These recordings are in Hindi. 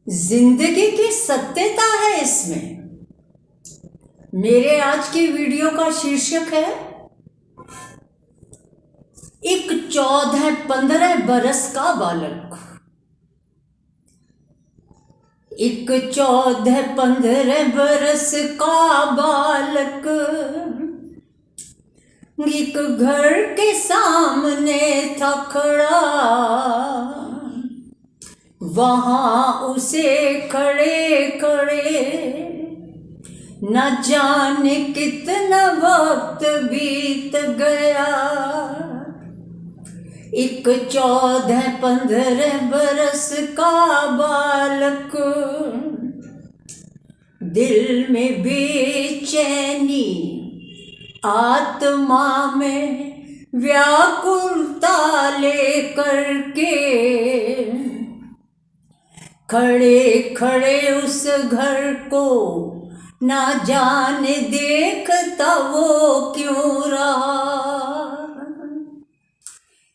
जिंदगी की सत्यता है इसमें। मेरे आज की वीडियो का शीर्षक है एक 14-15 बरस का बालक। एक 14-15 बरस का बालक एक घर के सामने था खड़ा। वहां उसे खड़े खड़े न जाने कितना वक्त बीत गया। एक 14-15 बरस का बालक दिल में बेचैनी, आत्मा में व्याकुलता लेकर के खड़े खड़े उस घर को ना जाने देखता वो क्यों रहा।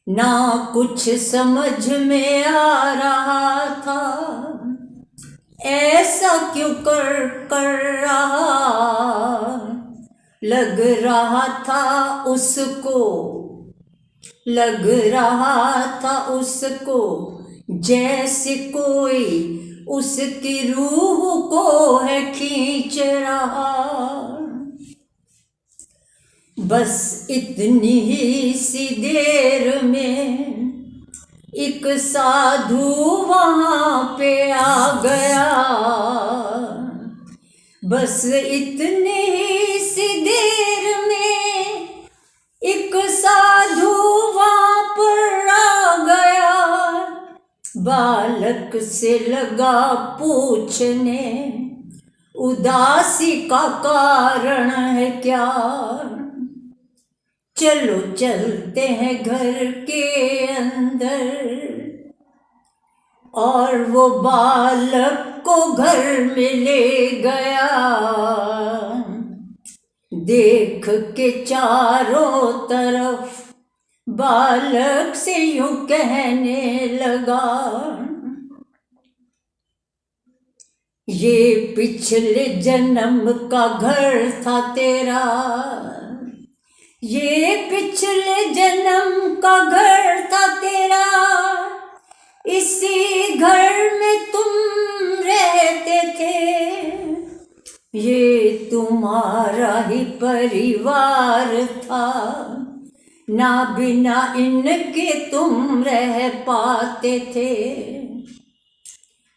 ना कुछ समझ में आ रहा था ऐसा क्यों कर रहा। लग रहा था उसको जैसे कोई उसकी रूह को है खींच रहा। बस इतनी ही सी देर में एक साधु वहां पे आ गया। बस इतनी ही सी देर में एक साधु वहां पर आ गया। बालक से लगा पूछने उदासी का कारण है क्या। चलो चलते हैं घर के अंदर। और वो बालक को घर में ले गया। देख के चारों तरफ बालक से यूं कहने लगा, ये पिछले जन्म का घर था तेरा। ये पिछले जन्म का घर था तेरा। इसी घर में तुम रहते थे। ये तुम्हारा ही परिवार था। ना बिना इनके तुम रह पाते थे।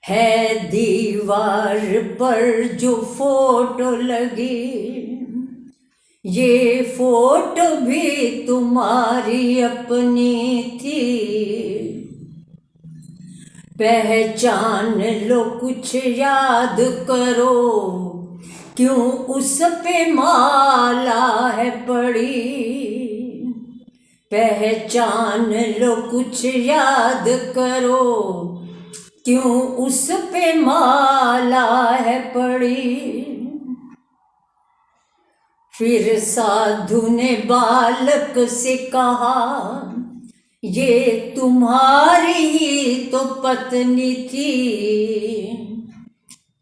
है दीवार पर जो फोटो लगी, ये फोटो भी तुम्हारी अपनी थी। पहचान लो, कुछ याद करो, क्यों उस पे माला है पड़ी। पहचान लो, कुछ याद करो, क्यों उस पे माला है पड़ी। फिर साधु ने बालक से कहा, ये तुम्हारी ही तो पत्नी थी।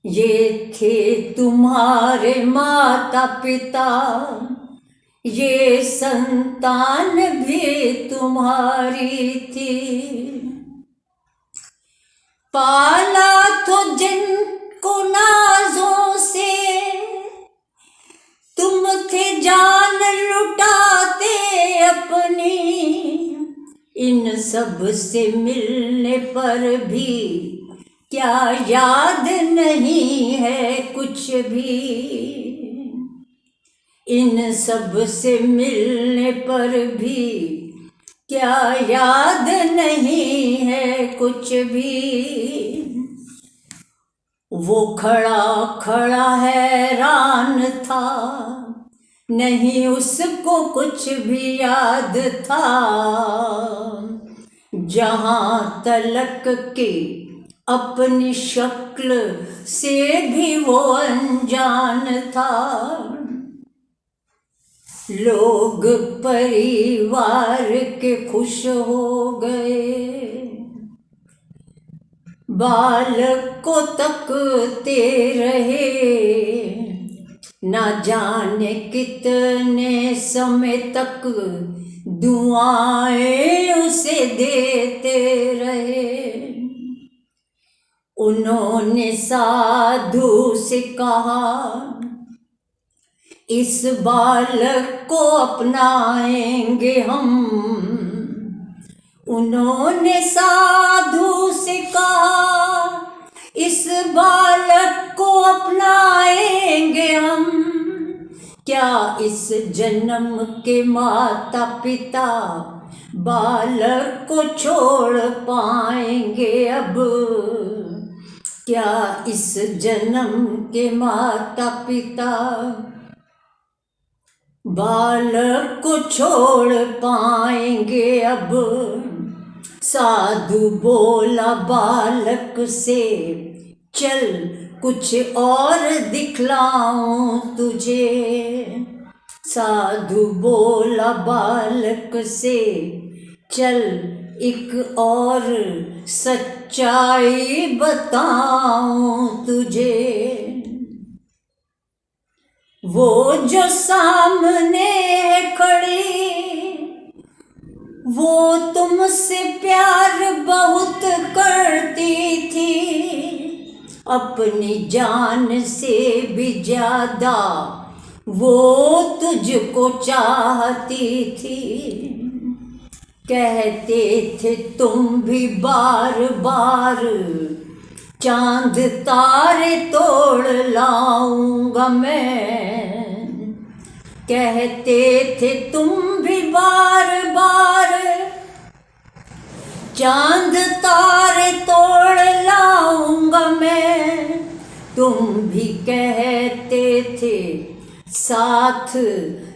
ये थे तुम्हारे माता पिता। ये संतान भी तुम्हारी थी। पाला तो जिनको नाजों से, तुम थे जान लुटाते अपनी। इन सब से मिलने पर भी क्या याद नहीं है कुछ भी। इन सब से मिलने पर भी क्या याद नहीं है कुछ भी। वो खड़ा खड़ा हैरान था, नहीं उसको कुछ भी याद था। जहां तलक के अपनी शक्ल से भी वो अनजान था। लोग परिवार के खुश हो गए, बालक को तकते रहे, ना जाने कितने समय तक दुआएं उसे देते रहे। उन्होंने साधु से कहा, इस बालक को अपनाएंगे हम। उन्होंने साधु से कहा, इस बालक को अपनाएंगे हम। क्या इस जन्म के माता पिता बालक को छोड़ पाएंगे अब? क्या इस जन्म के माता पिता बालक को छोड़ पाएंगे अब? साधु बोला बालक से, चल कुछ और दिखलाऊं तुझे। साधु बोला बालक से, चल एक और सच्चाई बताऊं तुझे। वो जो सामने है खड़ी, वो तुमसे प्यार बहुत करती थी, अपनी जान से भी ज्यादा वो तुझको चाहती थी। कहते थे तुम भी बार बार, चांद तारे तोड़ लाऊंगा मैं। कहते थे तुम भी बार बार, चांद तारे तोड़ लाऊंगा मैं। तुम भी कहते थे साथ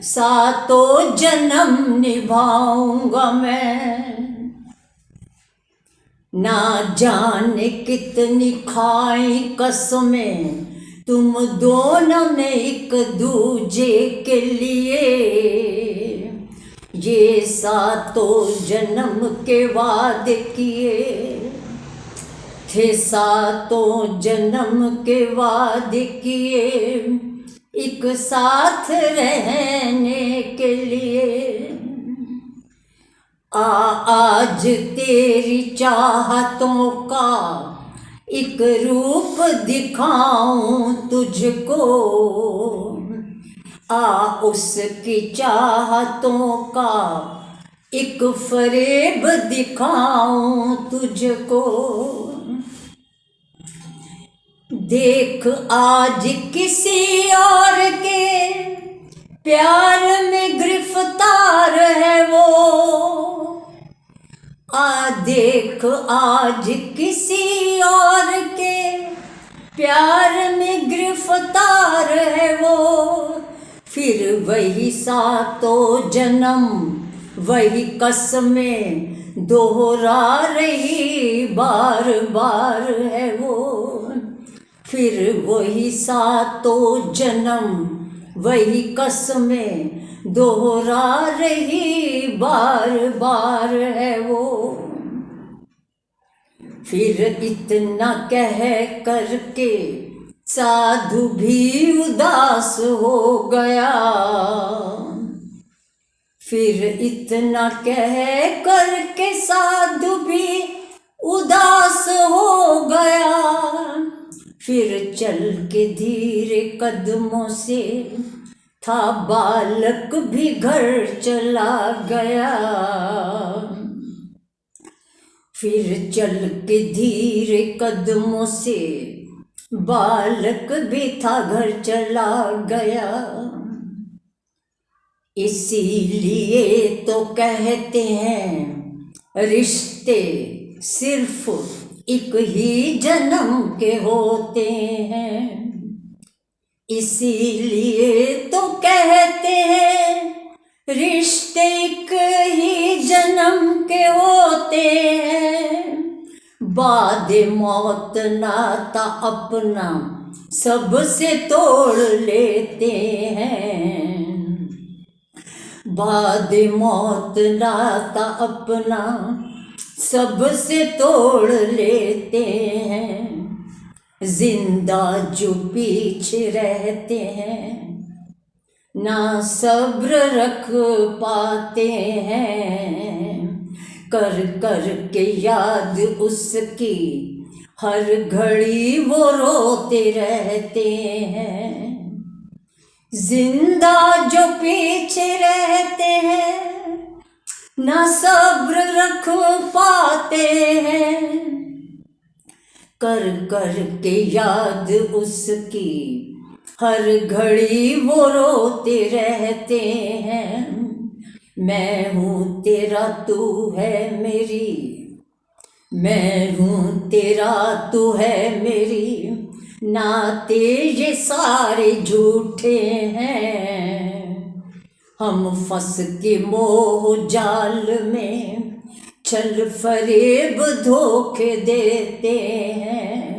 सातों जन्म निभाऊंगा मैं। ना जाने कितनी खाई कसमें तुम दोनों ने एक दूजे के लिए। ये सातों जन्म के वादे किए थे, सातों जन्म के वादे किए, एक साथ रहने के लिए। आज तेरी चाहतों का एक रूप दिखाऊं तुझको। उसकी चाहतों का एक फरेब दिखाऊं तुझको। देख आज किसी और के प्यार में गिरफ्तार है वो। देख आज किसी और के प्यार में गिरफ्तार है वो। फिर वही सातों जन्म वही कसमें दोहरा रही बार बार है वो। फिर वही सातों जन्म वही कसमें दोहरा रही बार बार है वो। फिर इतना कह करके साधु भी उदास हो गया। फिर इतना कह करके साधु भी उदास हो गया। फिर चल के धीरे कदमों से था बालक भी घर चला गया। फिर चल के धीरे कदमों से बालक भी था घर चला गया। इसीलिए तो कहते हैं रिश्ते सिर्फ एक ही जन्म के होते हैं। इसीलिए तो कहते हैं रिश्ते एक ही जन्म के होते हैं। बाद मौत नाता अपना सबसे तोड़ लेते हैं। बाद मौत नाता अपना सबसे तोड़ लेते हैं, जिंदा जो पीछे रहते हैं, ना सब्र रख पाते हैं। कर कर के याद उसकी हर घड़ी वो रोते रहते हैं। जिंदा जो पीछे रहते हैं, ना सब्र रख पाते हैं। कर कर के याद उसकी हर घड़ी वो रोते रहते हैं। मैं हूँ तेरा तू है मेरी, मैं हूँ तेरा तू है मेरी, नाते ये सारे झूठे हैं। हम फंस के मोह जाल में छल फरेब धोखे देते हैं।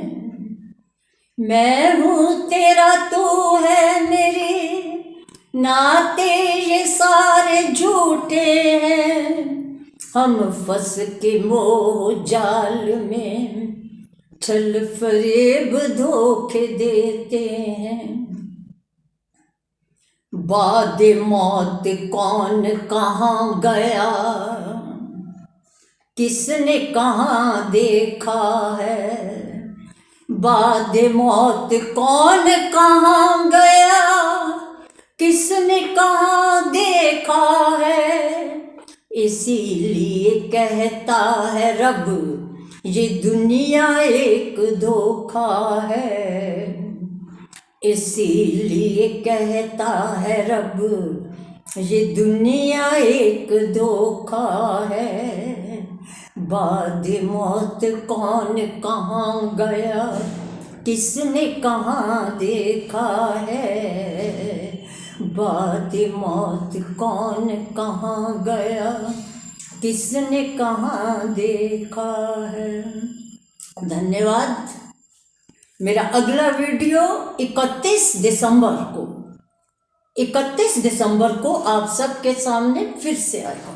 मैं हूँ तेरा तू है मेरी, नाते ये सारे झूठे हैं। हम फंस के मोह जाल में छल फरेब धोखे देते हैं। बाद मौत कौन कहाँ गया, किसने कहाँ देखा है। बाद मौत कौन कहाँ गया, किसने कहाँ देखा है। इसीलिए कहता है रब, ये दुनिया एक धोखा है। इसीलिए कहता है रब, ये दुनिया एक धोखा है। बाद मौत कौन कहाँ गया, किसने कहाँ देखा है। बाद मौत कौन कहाँ गया, किसने कहाँ देखा है। धन्यवाद। मेरा अगला वीडियो 31 दिसंबर को आप सबके सामने फिर से आएगा।